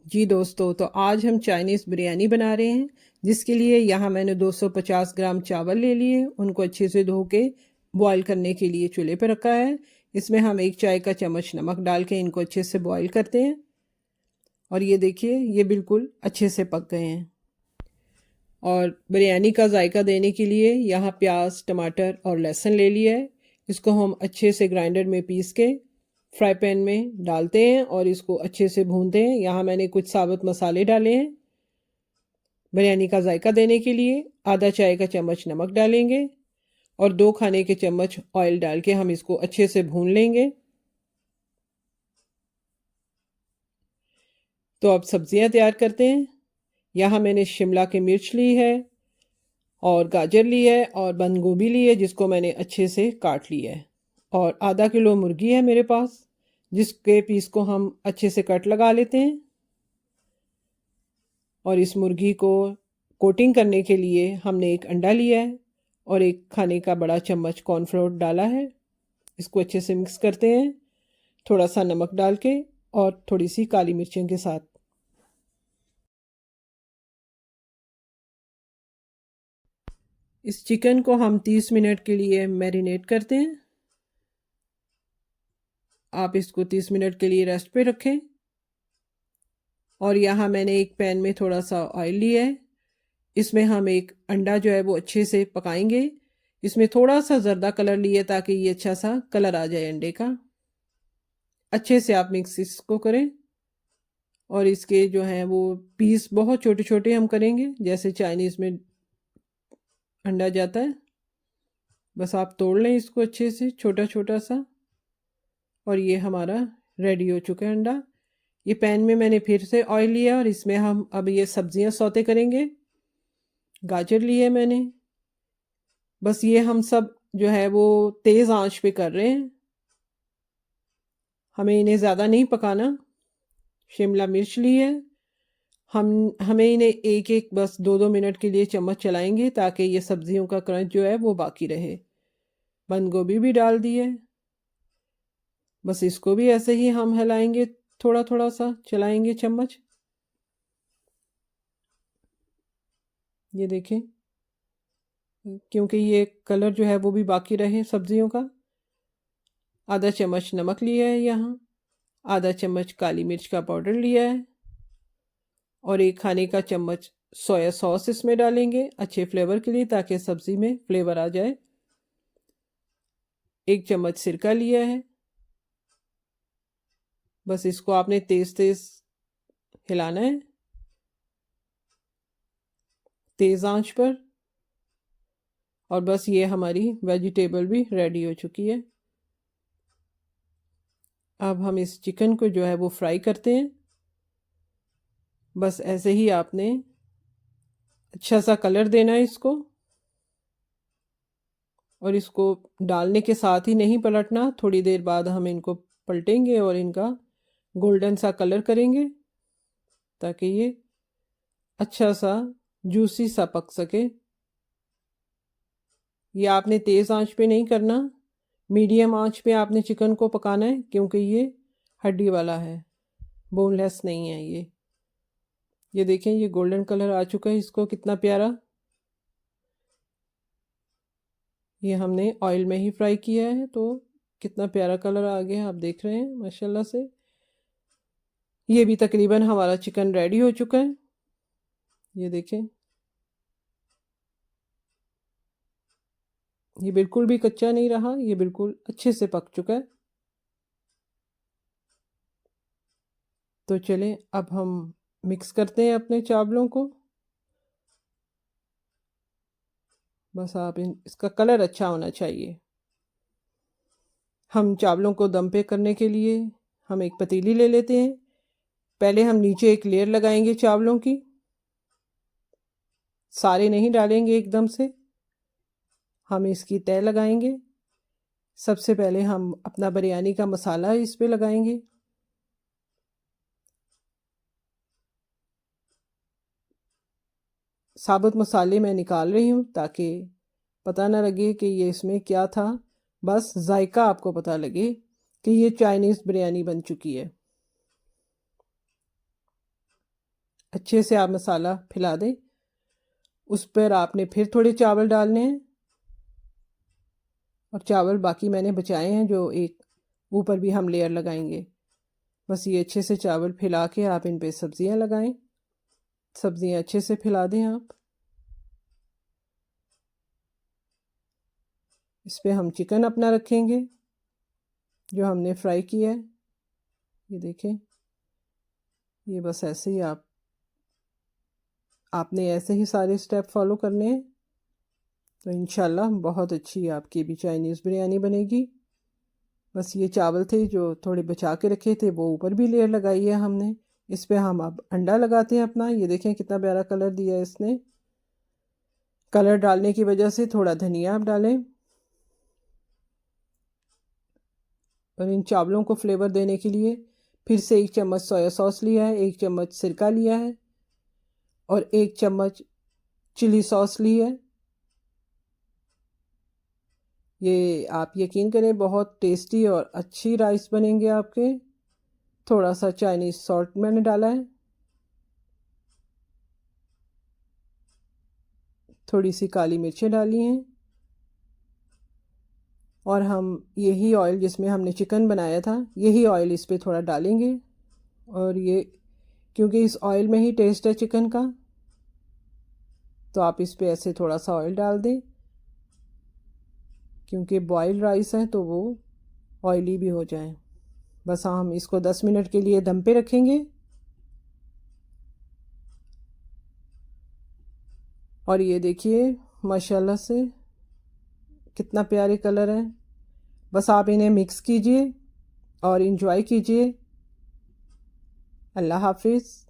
जी दोस्तों, तो आज हम चाइनीज़ बिरयानी बना रहे हैं, जिसके लिए यहाँ मैंने 250 ग्राम चावल ले लिए। उनको अच्छे से धो के बॉईल करने के लिए चूल्हे पर रखा है। इसमें हम 1 चाय का चम्मच नमक डाल के इनको अच्छे से बॉईल करते हैं। और ये देखिए, ये बिल्कुल अच्छे से पक गए हैं। और बिरयानी का जायका देने के लिए यहाँ प्याज, टमाटर और लहसुन ले लिया है। इसको हम अच्छे से ग्राइंडर में पीस के फ्राई पैन में डालते हैं और इसको अच्छे से भूनते हैं। यहाँ मैंने कुछ साबुत मसाले डाले हैं। बिरयानी का जायका देने के लिए आधा चाय का चम्मच नमक डालेंगे और 2 खाने के चम्मच ऑयल डाल के हम इसको अच्छे से भून लेंगे। तो अब सब्जियां तैयार करते हैं। यहाँ मैंने शिमला की मिर्च ली है और गाजर ली है और बंद गोभी ली है, जिसको मैंने अच्छे से काट लिया है। और आधा किलो मुर्गी है मेरे पास, जिसके पीस को हम अच्छे से कट लगा लेते हैं। और इस मुर्गी को कोटिंग करने के लिए हमने एक अंडा लिया है और 1 खाने का बड़ा चम्मच कॉर्नफ्लोर डाला है। इसको अच्छे से मिक्स करते हैं, थोड़ा सा नमक डाल के और थोड़ी सी काली मिर्चों के साथ। इस चिकन को हम 30 मिनट के लिए मैरिनेट करते हैं। आप इसको 30 मिनट के लिए रेस्ट पे रखें। और यहाँ मैंने एक पैन में थोड़ा सा ऑयल लिया है। इसमें हम एक अंडा जो है वो अच्छे से पकाएंगे। इसमें थोड़ा सा ज़र्दा कलर लिए ताकि ये अच्छा सा कलर आ जाए अंडे का। अच्छे से आप मिक्स इसको करें। और इसके जो हैं वो पीस बहुत छोटे छोटे हम करेंगे, जैसे चाइनीज़ में अंडा जाता है। बस आप तोड़ लें इसको अच्छे से छोटा छोटा सा। और ये हमारा रेडी हो चुका है अंडा। ये पैन में मैंने फिर से ऑयल लिया और इसमें हम अब ये सब्जियां सौते करेंगे। गाजर लिए मैंने। बस ये हम सब जो है वो तेज़ आंच पे कर रहे हैं, हमें इन्हें ज़्यादा नहीं पकाना। शिमला मिर्च ली है, हमें इन्हें एक एक बस 2-2 मिनट के लिए चम्मच चलाएंगे ताकि ये सब्जियों का क्रंच जो है वो बाकी रहे। बंद गोभी भी डाल दी है। बस इसको भी ऐसे ही हम हिलाएंगे, थोड़ा थोड़ा सा चलाएंगे चम्मच। ये देखें, क्योंकि ये कलर जो है वो भी बाकी रहे सब्जियों का। आधा चम्मच नमक लिया है यहाँ, आधा चम्मच काली मिर्च का पाउडर लिया है और 1 खाने का चम्मच सोया सॉस इसमें डालेंगे अच्छे फ्लेवर के लिए, ताकि सब्ज़ी में फ्लेवर आ जाए। 1 चम्मच सिरका लिया है। बस इसको आपने तेज़ तेज़ हिलाना है, तेज़ आंच पर। और बस ये हमारी वेजिटेबल भी रेडी हो चुकी है। अब हम इस चिकन को जो है वो फ्राई करते हैं। बस ऐसे ही आपने अच्छा सा कलर देना है इसको। और इसको डालने के साथ ही नहीं पलटना, थोड़ी देर बाद हम इनको पलटेंगे और इनका गोल्डन सा कलर करेंगे ताकि ये अच्छा सा जूसी सा पक सके। ये आपने तेज़ आंच पे नहीं करना, मीडियम आंच पे आपने चिकन को पकाना है, क्योंकि ये हड्डी वाला है, बोनलेस नहीं है ये। ये देखें, ये गोल्डन कलर आ चुका है इसको, कितना प्यारा। ये हमने ऑयल में ही फ्राई किया है, तो कितना प्यारा कलर आ गया, आप देख रहे हैं माशाल्लाह से। ये भी तकरीबन हमारा चिकन रेडी हो चुका है। ये देखें, ये बिल्कुल भी कच्चा नहीं रहा, ये बिल्कुल अच्छे से पक चुका है। तो चलें अब हम मिक्स करते हैं अपने चावलों को। बस आप इसका कलर अच्छा होना चाहिए। हम चावलों को दम पे करने के लिए हम एक पतीली ले लेते हैं। पहले हम नीचे एक लेयर लगाएंगे चावलों की, सारे नहीं डालेंगे एकदम से, हम इसकी तय लगाएंगे। सबसे पहले हम अपना बिरयानी का मसाला इस पे लगाएंगे। साबुत मसाले मैं निकाल रही हूँ ताकि पता ना लगे कि ये इसमें क्या था, बस जायका आपको पता लगे कि ये चाइनीज़ बिरयानी बन चुकी है। अच्छे से आप मसाला फैला दें। उस पर आपने फिर थोड़े चावल डालने हैं और चावल बाकी मैंने बचाए हैं जो एक ऊपर भी हम लेयर लगाएंगे। बस ये अच्छे से चावल फैला के आप इन पे सब्जियां लगाएं। सब्जियां अच्छे से फैला दें आप। इस पे हम चिकन अपना रखेंगे जो हमने फ्राई किया है। ये देखें, ये बस ऐसे ही आपने ऐसे ही सारे स्टेप फॉलो करने हैं तो इंशाल्लाह बहुत अच्छी आपकी भी चाइनीज़ बिरयानी बनेगी। बस ये चावल थे जो थोड़े बचा के रखे थे, वो ऊपर भी लेयर लगाई है हमने। इस पे हम अब अंडा लगाते हैं अपना। ये देखें कितना प्यारा कलर दिया है इसने। कलर डालने की वजह से थोड़ा धनिया आप डालें और इन चावलों को फ्लेवर देने के लिए फिर से 1 चम्मच सोया सॉस लिया है, 1 चम्मच सिरका लिया है और 1 चम्मच चिली सॉस ली है। ये आप यकीन करें बहुत टेस्टी और अच्छी राइस बनेंगे आपके। थोड़ा सा चाइनीज़ सॉल्ट मैंने डाला है, थोड़ी सी काली मिर्चें डाली हैं और हम यही ऑयल जिसमें हमने चिकन बनाया था यही ऑयल इस पे थोड़ा डालेंगे। और ये क्योंकि इस ऑयल में ही टेस्ट है चिकन का तो आप इस पे ऐसे थोड़ा सा ऑयल डाल दें क्योंकि बॉइल्ड राइस है तो वो ऑयली भी हो जाए। बस हम इसको 10 मिनट के लिए दम पे रखेंगे। और ये देखिए माशाल्लाह से कितना प्यारे कलर है। बस आप इन्हें मिक्स कीजिए और इन्जॉय कीजिए। अल्लाह हाफिज़।